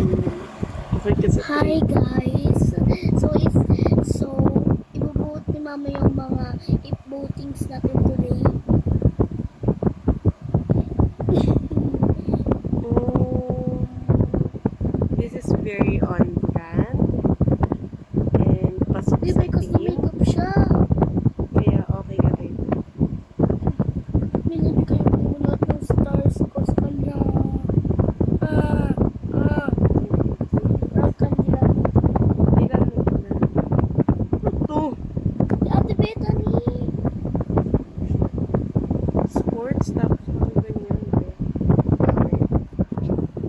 Okay ka sa Hi guys. So ibubuot ni Mama yung mga votings natin today. Oh, this is very on brand. And pasok Uy, sa may custom theme. makeup siya. Kaya okay ka rin. Binibigay ko lahat ng stars ko sa kanya. Sa kanya. Ilan mo na? Ito. Si Ate Bethany. Sports, tapos mga ganyan.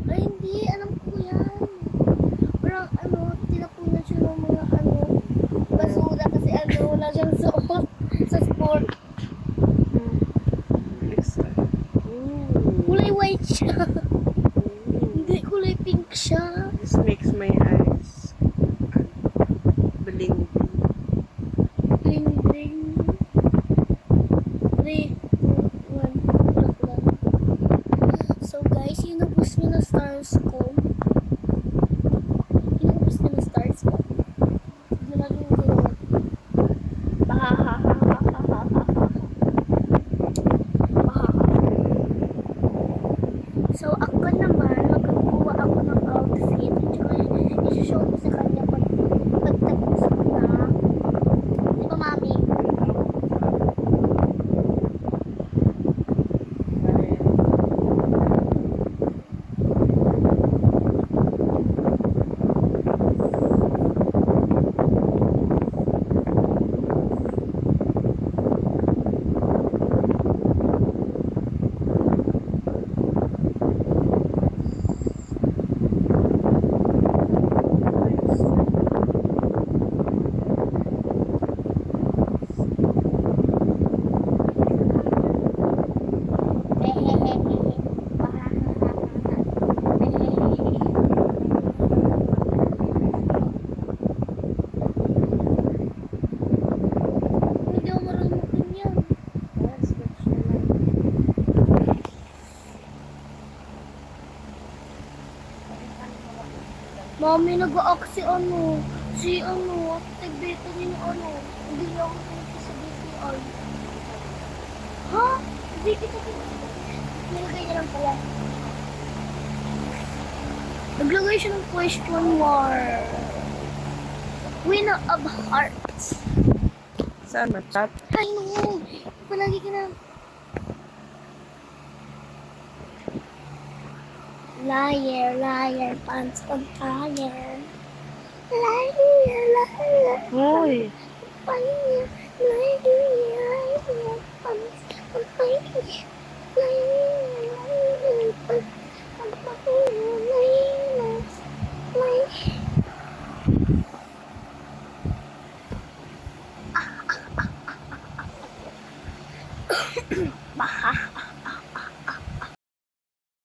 Ay, hindi. Alam ko yan. Parang tinapunan siya ng mga basura kasi wala siyang suot sa sport. Kulay white siya. Hindi, kulay pink siya. This makes my eyes bling. Bling bling. 3, 2, 1. So guys, inubos niyo na stars ko. Inubos niyo na stars ko. Hindi na rin sinuot. So ako naman, magkukuha ako ng outfit. At saka isi-show ko sa kanya pagtapos ko na. Di ba, Mami? Hindi ako marunong magganyan. Mami, nag-a-act si tagbeta niya ng hindi niya ako pinagkita sa BCI. Ha? Hindi kita pinagkita. Nilagay niya lang pala. Naglagay siya ng question mark. Winner of hearts. Saan matat? Ay, no. Palagi ka na. Liar, liar, pants on fire. Liar, liar. Hoy! Liar, liar, liar, pants on fire. Liar, liar, pants on fire. Liar, liar. Baha.